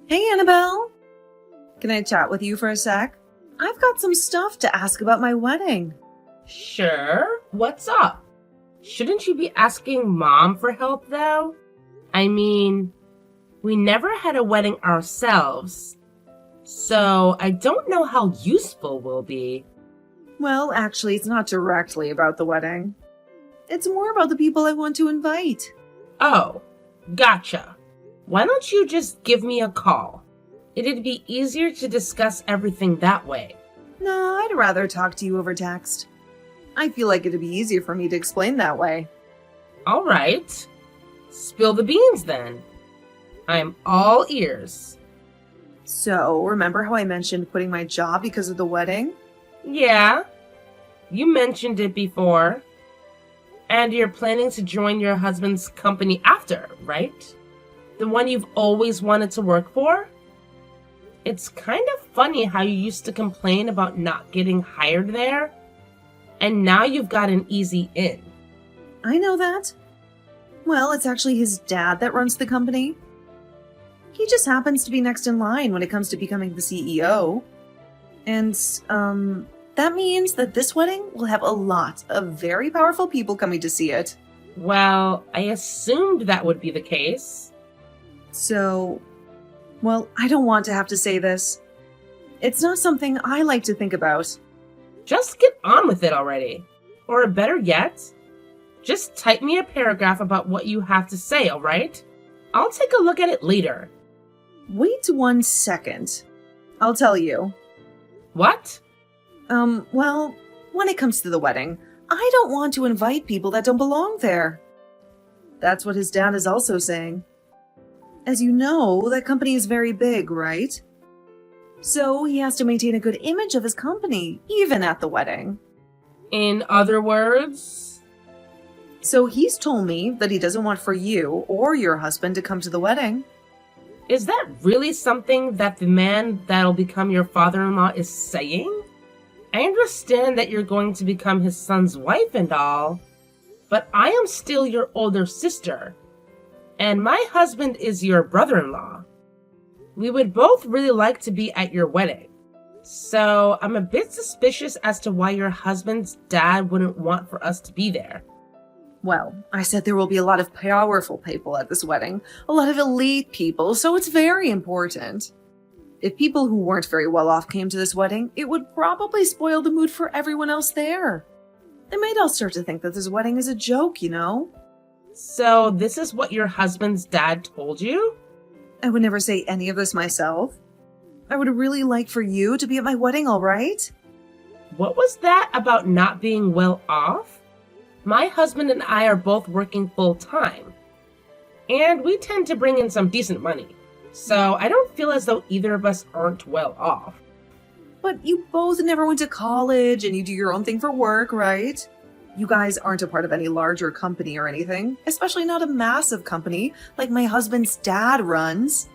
Hey, Annabelle. Can I chat with you for a sec? I've got some stuff to ask about my wedding. Sure, what's up? Shouldn't you be asking Mom for help, though? I mean, we never had a wedding ourselves, so I don't know how useful we'll be. Well, actually, it's not directly about the wedding. It's more about the people I want to invite. Oh, gotcha. Why don't you just give me a call? It'd be easier to discuss everything that way. No, I'd rather talk to you over text. I feel like it'd be easier for me to explain that way. All right. Spill the beans, then. I'm all ears. So, remember how I mentioned quitting my job because of the wedding? Yeah, you mentioned it before. And you're planning to join your husband's company after, right? The one you've always wanted to work for? It's kind of funny how you used to complain about not getting hired there, and now you've got an easy in. I know that. Well, it's actually his dad that runs the company. He just happens to be next in line when it comes to becoming the CEO. And, that means that this wedding will have a lot of very powerful people coming to see it. Well, I assumed that would be the case. So, well, I don't want to have to say this. It's not something I like to think about. Just get on with it already. Or better yet, just type me a paragraph about what you have to say, alright? I'll take a look at it later. Wait 1 second. I'll tell you. What? Well, when it comes to the wedding, I don't want to invite people that don't belong there. That's what his dad is also saying. As you know, that company is very big, right? So he has to maintain a good image of his company, even at the wedding. In other words? So he's told me that he doesn't want for you or your husband to come to the wedding. Is that really something that the man that'll become your father-in-law is saying? I understand that you're going to become his son's wife and all, but I am still your older sister, and my husband is your brother-in-law. We would both really like to be at your wedding, so I'm a bit suspicious as to why your husband's dad wouldn't want for us to be there. Well, I said there will be a lot of powerful people at this wedding, a lot of elite people, so it's very important. If people who weren't very well off came to this wedding, it would probably spoil the mood for everyone else there. They might all start to think that this wedding is a joke, you know? So this is what your husband's dad told you? I would never say any of this myself. I would really like for you to be at my wedding, all right? What was that about not being well off? My husband and I are both working full-time, and we tend to bring in some decent money. So I don't feel as though either of us aren't well off. But you both never went to college and you do your own thing for work, right? You guys aren't a part of any larger company or anything, especially not a massive company like my husband's dad runs.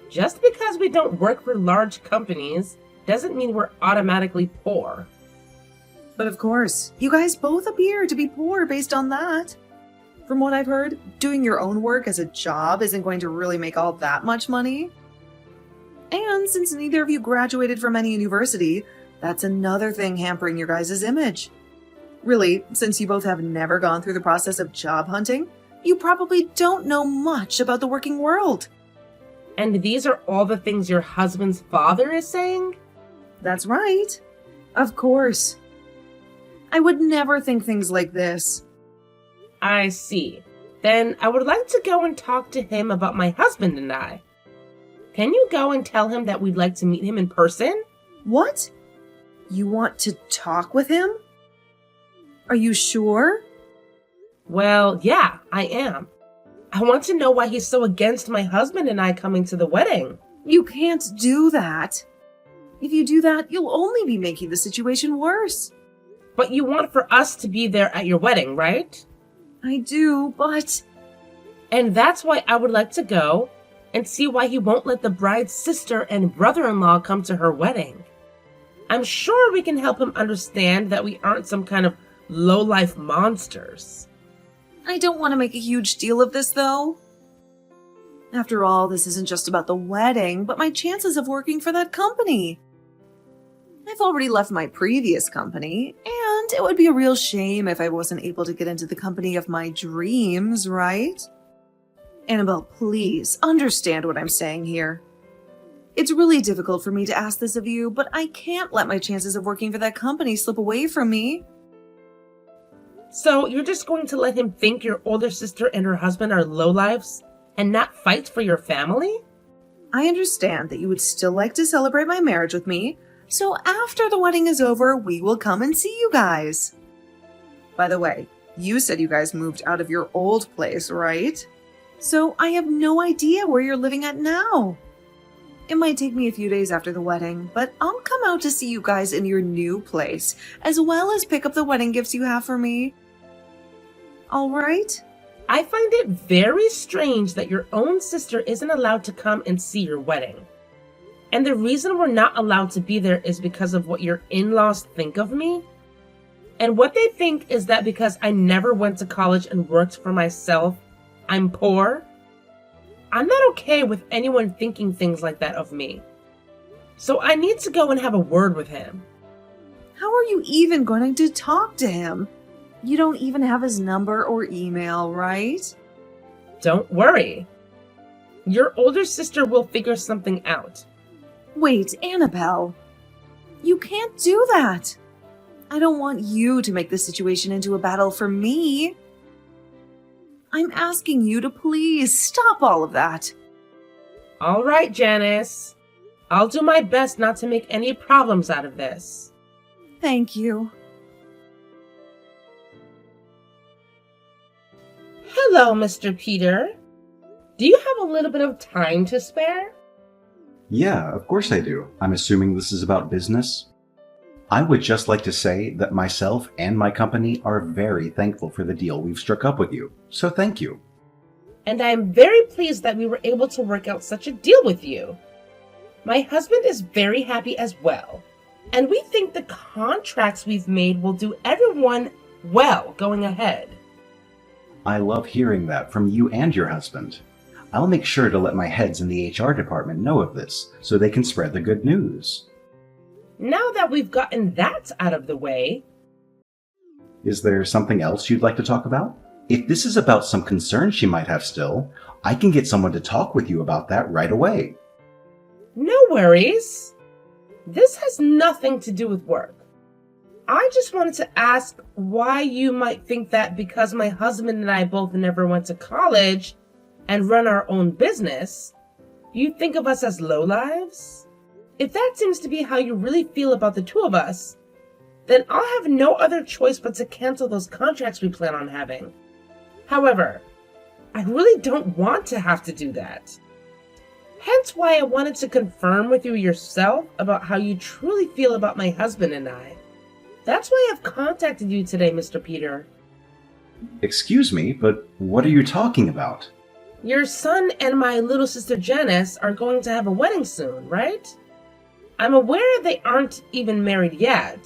Just because we don't work for large companies doesn't mean we're automatically poor. But of course, you guys both appear to be poor based on that. From what I've heard, doing your own work as a job isn't going to really make all that much money. And since neither of you graduated from any university, that's another thing hampering your guys' image. Really, since you both have never gone through the process of job hunting, you probably don't know much about the working world. And these are all the things your husband's father is saying? That's right. Of course. I would never think things like this. I see. Then I would like to go and talk to him about my husband and I. Can you go and tell him that we'd like to meet him in person? What? You want to talk with him? Are you sure? Well, yeah, I am. I want to know why he's so against my husband and I coming to the wedding. You can't do that. If you do that, you'll only be making the situation worse. But you want for us to be there at your wedding, right? I do, but... And that's why I would like to go and see why he won't let the bride's sister and brother-in-law come to her wedding. I'm sure we can help him understand that we aren't some kind of low-life monsters. I don't want to make a huge deal of this, though. After all, this isn't just about the wedding, but my chances of working for that company. I've already left my previous company, and it would be a real shame if I wasn't able to get into the company of my dreams, right? Annabelle, please understand what I'm saying here. It's really difficult for me to ask this of you, but I can't let my chances of working for that company slip away from me. So you're just going to let him think your older sister and her husband are lowlives and not fight for your family? I understand that you would still like to celebrate my marriage with me, so after the wedding is over, we will come and see you guys. By the way, you said you guys moved out of your old place, right? So I have no idea where you're living at now. It might take me a few days after the wedding, but I'll come out to see you guys in your new place, as well as pick up the wedding gifts you have for me. All right? I find it very strange that your own sister isn't allowed to come and see your wedding. And the reason we're not allowed to be there is because of what your in-laws think of me. And what they think is that because I never went to college and worked for myself, I'm poor. I'm not okay with anyone thinking things like that of me. So I need to go and have a word with him. How are you even going to talk to him? You don't even have his number or email, right? Don't worry. Your older sister will figure something out. Wait, Annabelle. You can't do that. I don't want you to make this situation into a battle for me. I'm asking you to please stop all of that. All right, Janice. I'll do my best not to make any problems out of this. Thank you. Hello, Mr. Peter. Do you have a little bit of time to spare? Yeah, of course I do. I'm assuming this is about business. I would just like to say that myself and my company are very thankful for the deal we've struck up with you, so thank you. And I'm very pleased that we were able to work out such a deal with you. My husband is very happy as well, and we think the contracts we've made will do everyone well going ahead. I love hearing that from you and your husband. I'll make sure to let my heads in the HR department know of this, so they can spread the good news. Now that we've gotten that out of the way... Is there something else you'd like to talk about? If this is about some concern she might have still, I can get someone to talk with you about that right away. No worries. This has nothing to do with work. I just wanted to ask why you might think that because my husband and I both never went to college and run our own business, you think of us as lowlives? If that seems to be how you really feel about the two of us, then I'll have no other choice but to cancel those contracts we plan on having. However, I really don't want to have to do that. Hence why I wanted to confirm with you yourself about how you truly feel about my husband and I. That's why I've contacted you today, Mr. Peter. Excuse me, but what are you talking about? Your son and my little sister Janice are going to have a wedding soon, right? I'm aware they aren't even married yet,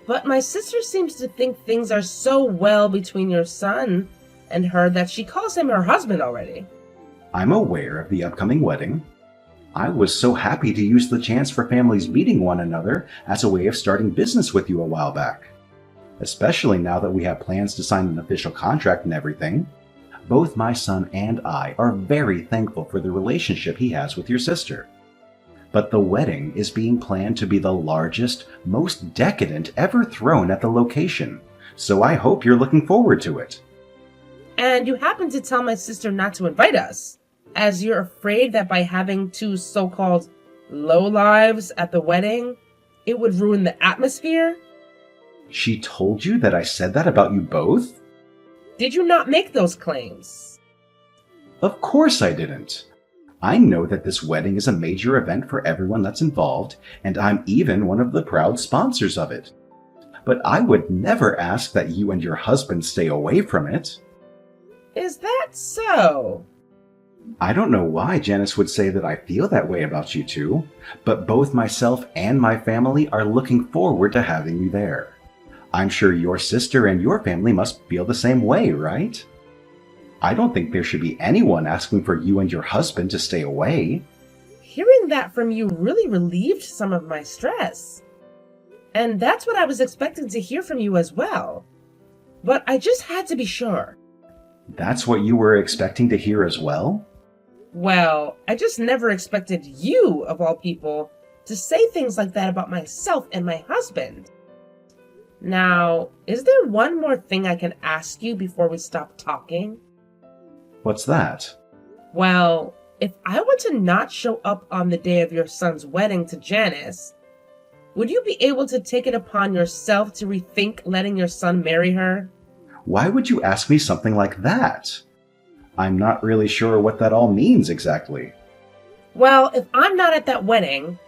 but my sister seems to think things are so well between your son and her that she calls him her husband already. I'm aware of the upcoming wedding. I was so happy to use the chance for families meeting one another as a way of starting business with you a while back. Especially now that we have plans to sign an official contract and everything. Both my son and I are very thankful for the relationship he has with your sister. But the wedding is being planned to be the largest, most decadent ever thrown at the location, so I hope you're looking forward to it. And you happen to tell my sister not to invite us, as you're afraid that by having two so-called lowlives at the wedding, it would ruin the atmosphere? She told you that I said that about you both? Did you not make those claims? Of course I didn't. I know that this wedding is a major event for everyone that's involved, and I'm even one of the proud sponsors of it. But I would never ask that you and your husband stay away from it. Is that so? I don't know why Janice would say that I feel that way about you two, but both myself and my family are looking forward to having you there. I'm sure your sister and your family must feel the same way, right? I don't think there should be anyone asking for you and your husband to stay away. Hearing that from you really relieved some of my stress. And that's what I was expecting to hear from you as well. But I just had to be sure. That's what you were expecting to hear as well? Well, I just never expected you, of all people, to say things like that about myself and my husband. Now, is there one more thing I can ask you before we stop talking? What's that? Well, if I were to not show up on the day of your son's wedding to Janice, would you be able to take it upon yourself to rethink letting your son marry her? Why would you ask me something like that? I'm not really sure what that all means exactly. Well, if I'm not at that wedding,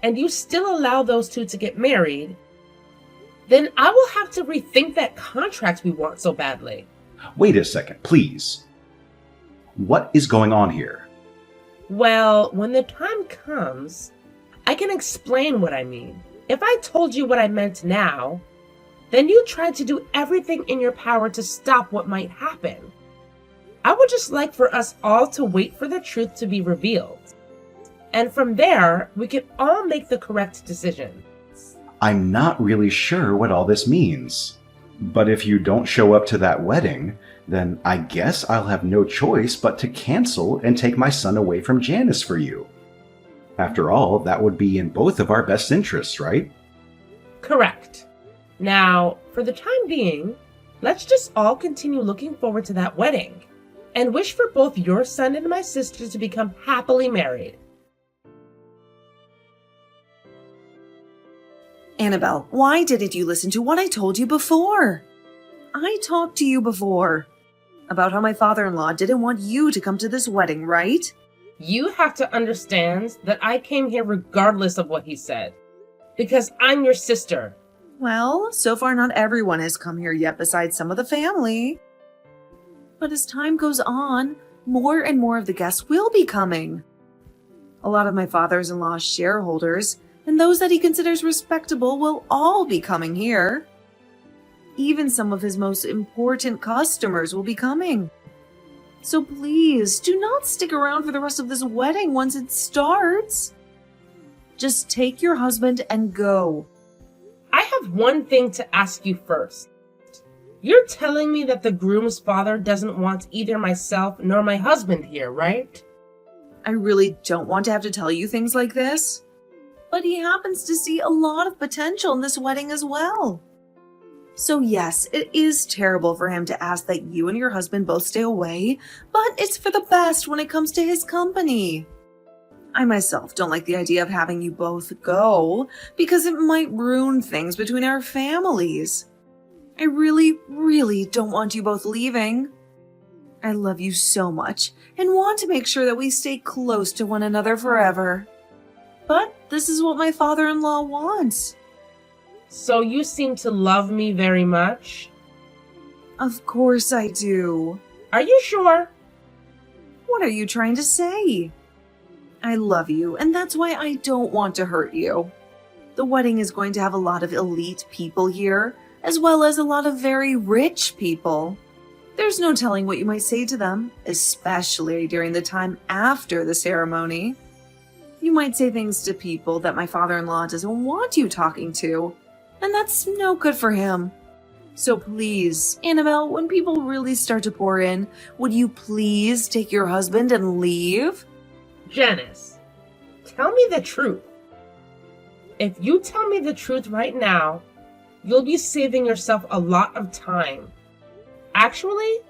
and you still allow those two to get married, then I will have to rethink that contract we want so badly. Wait a second, please. What is going on here? Well, when the time comes, I can explain what I mean. If I told you what I meant now, then you tried to do everything in your power to stop what might happen. I would just like for us all to wait for the truth to be revealed. And from there, we can all make the correct decision. I'm not really sure what all this means. But if you don't show up to that wedding, then I guess I'll have no choice but to cancel and take my son away from Janice for you. After all, that would be in both of our best interests, right? Correct. Now, for the time being, let's just all continue looking forward to that wedding and wish for both your son and my sister to become happily married. Annabelle, why didn't you listen to what I told you before? I talked to you before about how my father-in-law didn't want you to come to this wedding, right? You have to understand that I came here regardless of what he said, because I'm your sister. Well, so far not everyone has come here yet besides some of the family. But as time goes on, more and more of the guests will be coming. A lot of my father-in-law's shareholders and those that he considers respectable will all be coming here. Even some of his most important customers will be coming. So please, do not stick around for the rest of this wedding once it starts. Just take your husband and go. I have one thing to ask you first. You're telling me that the groom's father doesn't want either myself nor my husband here, right? I really don't want to have to tell you things like this, but he happens to see a lot of potential in this wedding as well. So yes, it is terrible for him to ask that you and your husband both stay away, but it's for the best when it comes to his company. I myself don't like the idea of having you both go, because it might ruin things between our families. I really, really don't want you both leaving. I love you so much and want to make sure that we stay close to one another forever. But this is what my father-in-law wants. So you seem to love me very much? Of course I do. Are you sure? What are you trying to say? I love you, and that's why I don't want to hurt you. The wedding is going to have a lot of elite people here, as well as a lot of very rich people. There's no telling what you might say to them, especially during the time after the ceremony. You might say things to people that my father-in-law doesn't want you talking to, and that's no good for him. So please, Annabelle, when people really start to pour in, would you please take your husband and leave? Janice, tell me the truth. If you tell me the truth right now, you'll be saving yourself a lot of time. Actually,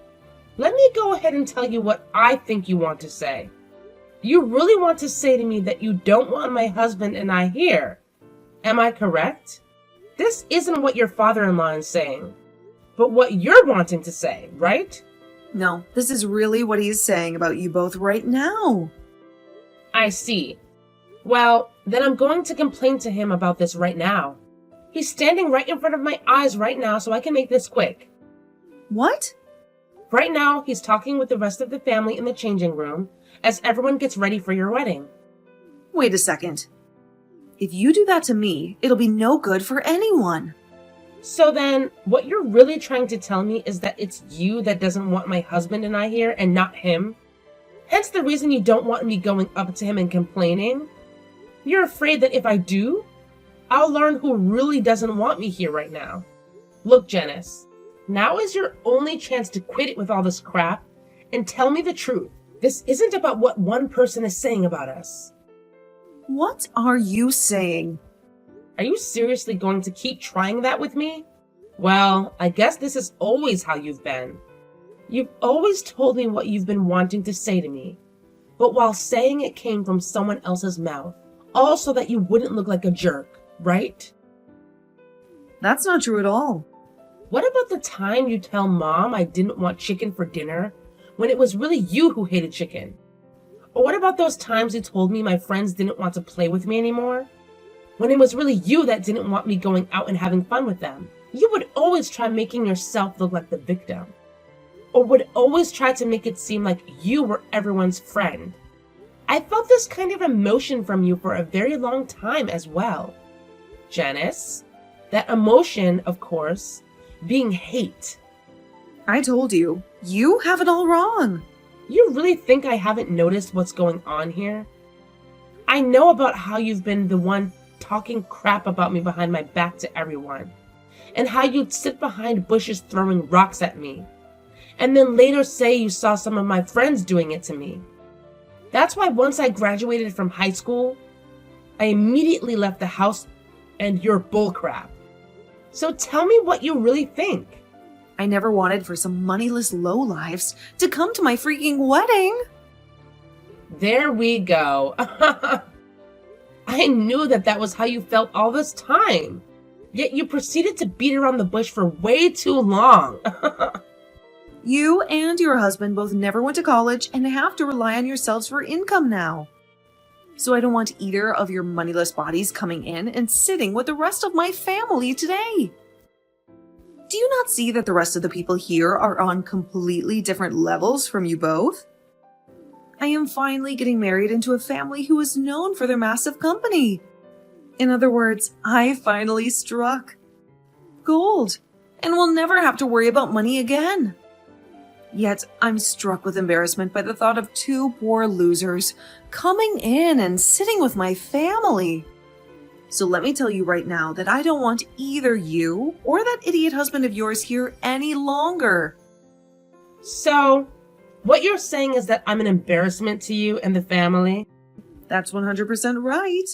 let me go ahead and tell you what I think you want to say. You really want to say to me that you don't want my husband and I here. Am I correct? This isn't what your father-in-law is saying, but what you're wanting to say, right? No, this is really what he's saying about you both right now. I see. Well, then I'm going to complain to him about this right now. He's standing right in front of my eyes right now, so I can make this quick. What? Right now, he's talking with the rest of the family in the changing room as everyone gets ready for your wedding. Wait a second. If you do that to me, it'll be no good for anyone. So then, what you're really trying to tell me is that it's you that doesn't want my husband and I here and not him? Hence the reason you don't want me going up to him and complaining? You're afraid that if I do, I'll learn who really doesn't want me here right now. Look, Janice, now is your only chance to quit it with all this crap and tell me the truth. This isn't about what one person is saying about us. What are you saying? Are you seriously going to keep trying that with me? Well, I guess this is always how you've been. You've always told me what you've been wanting to say to me, but while saying it came from someone else's mouth, all so that you wouldn't look like a jerk, right? That's not true at all. What about the time you tell Mom I didn't want chicken for dinner when it was really you who hated chicken? Or what about those times you told me my friends didn't want to play with me anymore when it was really you that didn't want me going out and having fun with them? You would always try making yourself look like the victim, or would always try to make it seem like you were everyone's friend. I felt this kind of emotion from you for a very long time as well. Janice, that emotion, of course, being hate. I told you, you have it all wrong. You really think I haven't noticed what's going on here? I know about how you've been the one talking crap about me behind my back to everyone, and how you'd sit behind bushes throwing rocks at me, and then later say you saw some of my friends doing it to me. That's why once I graduated from high school, I immediately left the house and your bullcrap. So tell me what you really think. I never wanted for some moneyless lowlifes to come to my freaking wedding. There we go. I knew that was how you felt all this time. Yet you proceeded to beat around the bush for way too long. You and your husband both never went to college and have to rely on yourselves for income now. So I don't want either of your moneyless bodies coming in and sitting with the rest of my family today. Do you not see that the rest of the people here are on completely different levels from you both? I am finally getting married into a family who is known for their massive company. In other words, I finally struck gold and will never have to worry about money again. Yet I'm struck with embarrassment by the thought of two poor losers coming in and sitting with my family. So let me tell you right now that I don't want either you or that idiot husband of yours here any longer. So, what you're saying is that I'm an embarrassment to you and the family? That's 100% right.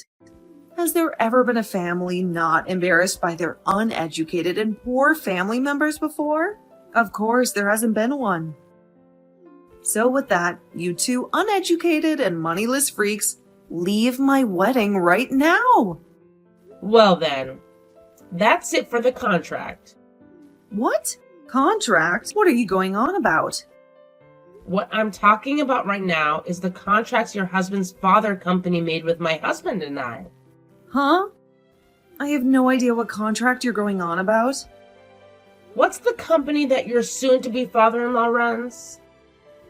Has there ever been a family not embarrassed by their uneducated and poor family members before? Of course, there hasn't been one. So with that, you two uneducated and moneyless freaks, leave my wedding right now. Well then, that's it for the contract. What? Contract? What are you going on about? What I'm talking about right now is the contracts your husband's father company made with my husband and I. Huh? I have no idea what contract you're going on about. What's the company that your soon-to-be father-in-law runs?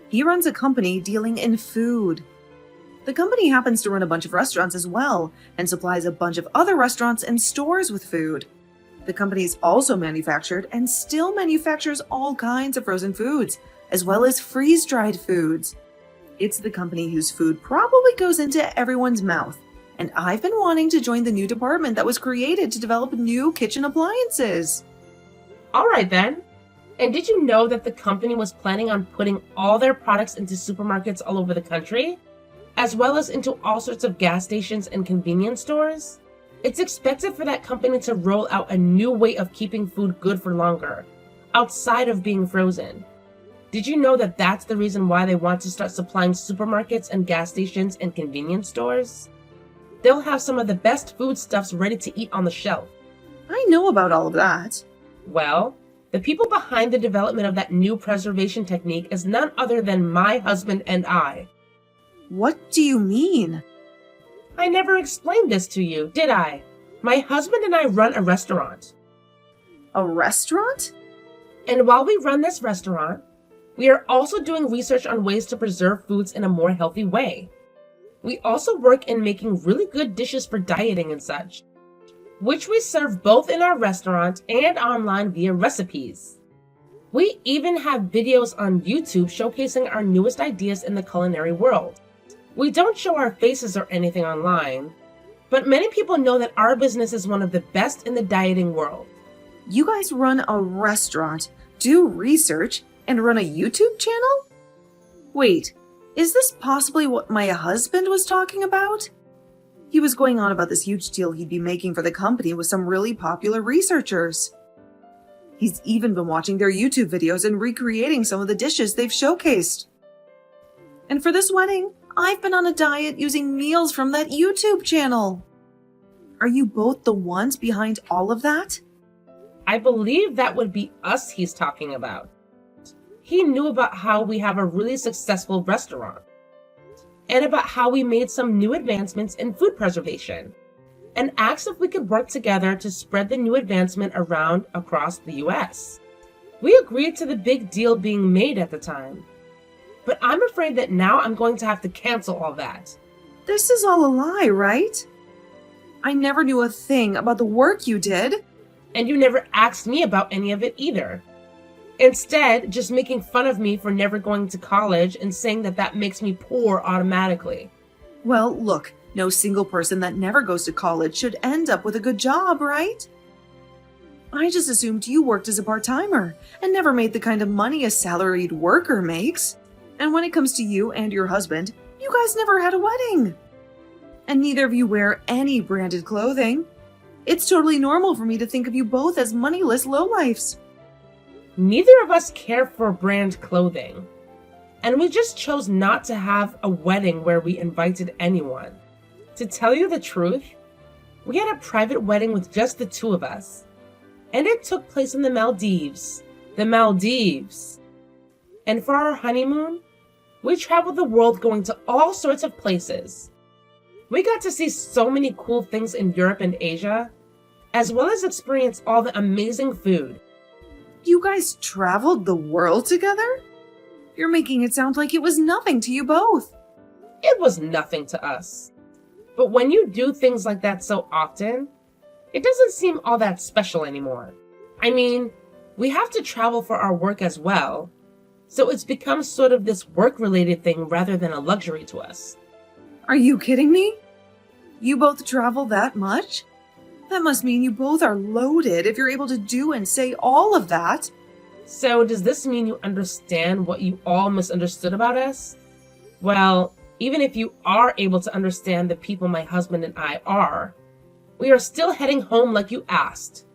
He runs a company dealing in food. The company happens to run a bunch of restaurants as well, and supplies a bunch of other restaurants and stores with food. The company's also manufactured and still manufactures all kinds of frozen foods, as well as freeze-dried foods. It's the company whose food probably goes into everyone's mouth, and I've been wanting to join the new department that was created to develop new kitchen appliances. All right then. And did you know that the company was planning on putting all their products into supermarkets all over the country, as well as into all sorts of gas stations and convenience stores? It's expected for that company to roll out a new way of keeping food good for longer, outside of being frozen. Did you know that that's the reason why they want to start supplying supermarkets and gas stations and convenience stores? They'll have some of the best foodstuffs ready to eat on the shelf. I know about all of that. Well, the people behind the development of that new preservation technique is none other than my husband and I. What do you mean? I never explained this to you, did I? My husband and I run a restaurant. A restaurant? And while we run this restaurant, we are also doing research on ways to preserve foods in a more healthy way. We also work in making really good dishes for dieting and such. which we serve both in our restaurant and online via recipes. We even have videos on YouTube showcasing our newest ideas in the culinary world. We don't show our faces or anything online, but many people know that our business is one of the best in the dieting world. You guys run a restaurant, do research, and run a YouTube channel? Wait, is this possibly what my husband was talking about? He was going on about this huge deal he'd be making for the company with some really popular researchers. He's even been watching their YouTube videos and recreating some of the dishes they've showcased. And for this wedding, I've been on a diet using meals from that YouTube channel. Are you both the ones behind all of that? I believe that would be us he's talking about. He knew about how we have a really successful restaurant, and about how we made some new advancements in food preservation, and asked if we could work together to spread the new advancement around across the US. We agreed to the big deal being made at the time, but I'm afraid that now I'm going to have to cancel all that. This is all a lie, right? I never knew a thing about the work you did. And you never asked me about any of it either. Instead, just making fun of me for never going to college and saying that that makes me poor automatically. Well, look, no single person that never goes to college should end up with a good job, right? I just assumed you worked as a part-timer and never made the kind of money a salaried worker makes. And when it comes to you and your husband, you guys never had a wedding. And neither of you wear any branded clothing. It's totally normal for me to think of you both as moneyless lowlifes. Neither of us care for brand clothing, and we just chose not to have a wedding where we invited anyone. To tell you the truth, we had a private wedding with just the two of us, and it took place in the Maldives. The Maldives. And for our honeymoon, we traveled the world going to all sorts of places. We got to see so many cool things in Europe and Asia, as well as experience all the amazing food. You guys traveled the world together? You're making it sound like it was nothing to you both. It was nothing to us. But when you do things like that so often, it doesn't seem all that special anymore. I mean, we have to travel for our work as well, so it's become sort of this work-related thing rather than a luxury to us. Are you kidding me? You both travel that much? That must mean you both are loaded if you're able to do and say all of that. So does this mean you understand what you all misunderstood about us? Well, even if you are able to understand the people my husband and I are, we are still heading home like you asked.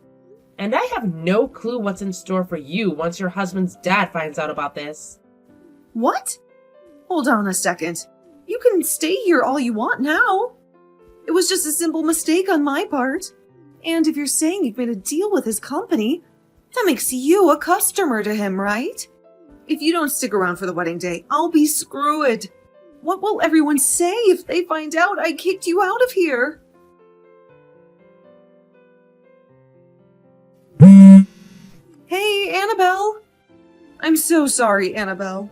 And I have no clue what's in store for you once your husband's dad finds out about this. What? Hold on a second. You can stay here all you want now. It was just a simple mistake on my part. And if you're saying you've made a deal with his company, that makes you a customer to him, right? If you don't stick around for the wedding day, I'll be screwed. What will everyone say if they find out I kicked you out of here? Hey, Annabelle. I'm so sorry, Annabelle.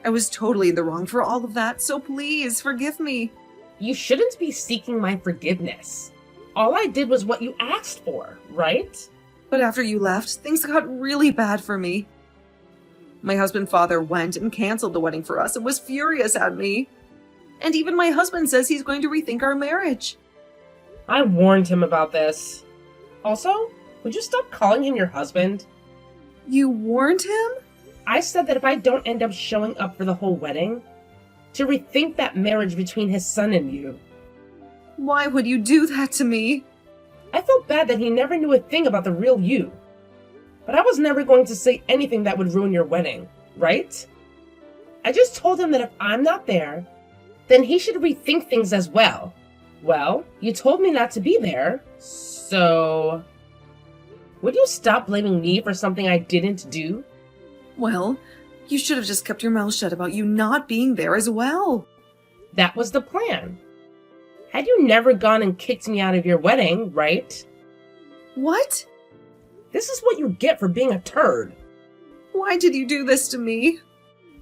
I was totally in the wrong for all of that, so please forgive me. You shouldn't be seeking my forgiveness. All I did was what you asked for, right? But after you left, things got really bad for me. My husband's father went and canceled the wedding for us and was furious at me. And even my husband says he's going to rethink our marriage. I warned him about this. Also, would you stop calling him your husband? You warned him? I said that if I don't end up showing up for the whole wedding, to rethink that marriage between his son and you. Why would you do that to me? I felt bad that he never knew a thing about the real you. But I was never going to say anything that would ruin your wedding, right? I just told him that if I'm not there, then he should rethink things as well. Well, you told me not to be there, so... Would you stop blaming me for something I didn't do? Well, you should have just kept your mouth shut about you not being there as well. That was the plan. Had you never gone and kicked me out of your wedding, right? What? This is what you get for being a turd. Why did you do this to me?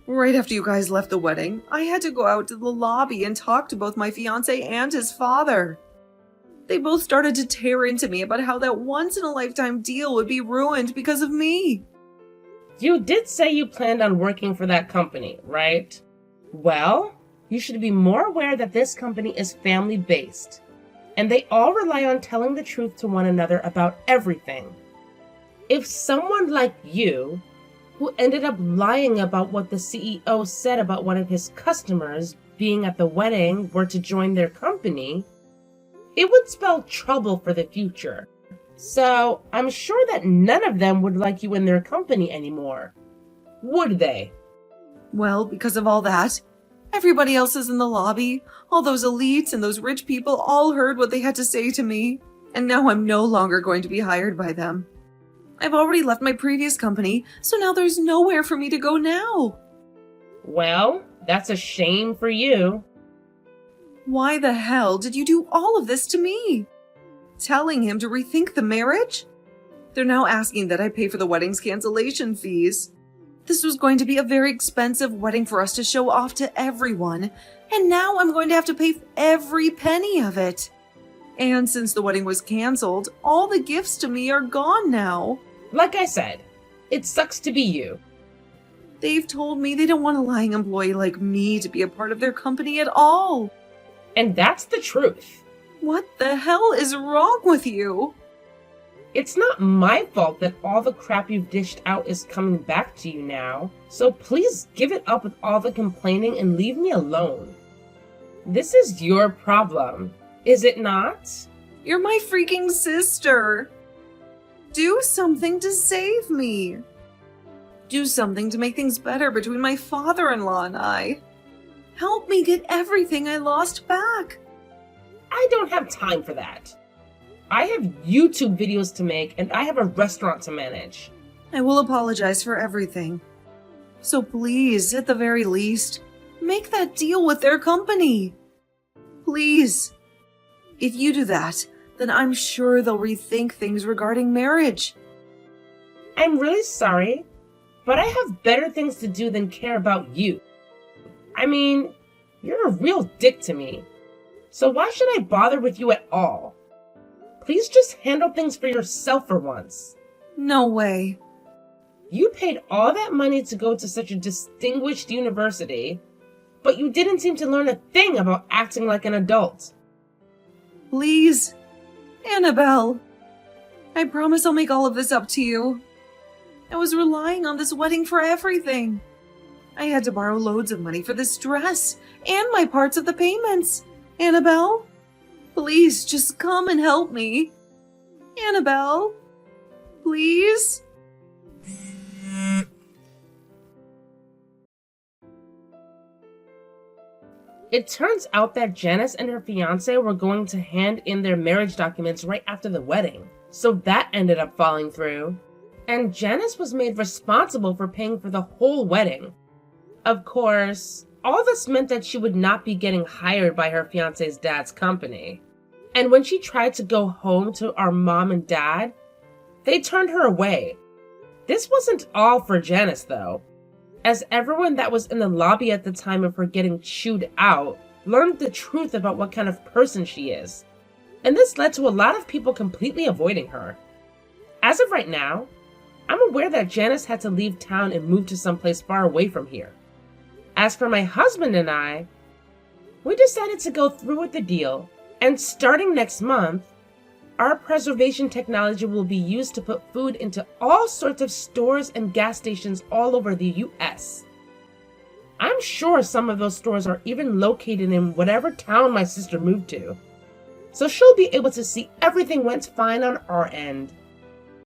Right after you guys left the wedding, I had to go out to the lobby and talk to both my fiancé and his father. They both started to tear into me about how that once-in-a-lifetime deal would be ruined because of me. You did say you planned on working for that company, right? Well, you should be more aware that this company is family-based, and they all rely on telling the truth to one another about everything. If someone like you, who ended up lying about what the CEO said about one of his customers being at the wedding, were to join their company, it would spell trouble for the future. So I'm sure that none of them would like you in their company anymore. Would they? Well, because of all that, everybody else is in the lobby. All those elites and those rich people all heard what they had to say to me, and now I'm no longer going to be hired by them. I've already left my previous company, so now there's nowhere for me to go now. Well, that's a shame for you. Why the hell did you do all of this to me? Telling him to rethink the marriage? They're now asking that I pay for the wedding's cancellation fees. This was going to be a very expensive wedding for us to show off to everyone, and now I'm going to have to pay every penny of it. And since the wedding was canceled, all the gifts to me are gone now. Like I said, it sucks to be you. They've told me they don't want a lying employee like me to be a part of their company at all. And that's the truth. What the hell is wrong with you? It's not my fault that all the crap you've dished out is coming back to you now, so please give it up with all the complaining and leave me alone. This is your problem, is it not? You're my freaking sister. Do something to save me. Do something to make things better between my father-in-law and I. Help me get everything I lost back. I don't have time for that. I have YouTube videos to make and I have a restaurant to manage. I will apologize for everything. So please, at the very least, make that deal with their company. Please. If you do that, then I'm sure they'll rethink things regarding marriage. I'm really sorry, but I have better things to do than care about you. I mean, you're a real dick to me. So why should I bother with you at all? Please just handle things for yourself for once. No way. You paid all that money to go to such a distinguished university, but you didn't seem to learn a thing about acting like an adult. Please. Annabelle. I promise I'll make all of this up to you. I was relying on this wedding for everything. I had to borrow loads of money for this dress and my parts of the payments. Annabelle? Please, just come and help me. Annabelle? Please? It turns out that Janice and her fiancé were going to hand in their marriage documents right after the wedding, so that ended up falling through. And Janice was made responsible for paying for the whole wedding. Of course, all this meant that she would not be getting hired by her fiancé's dad's company. And when she tried to go home to our mom and dad, they turned her away. This wasn't all for Janice, though, as everyone that was in the lobby at the time of her getting chewed out learned the truth about what kind of person she is. And this led to a lot of people completely avoiding her. As of right now, I'm aware that Janice had to leave town and move to someplace far away from here. As for my husband and I, we decided to go through with the deal, and starting next month, our preservation technology will be used to put food into all sorts of stores and gas stations all over the US. I'm sure some of those stores are even located in whatever town my sister moved to, so she'll be able to see everything went fine on our end.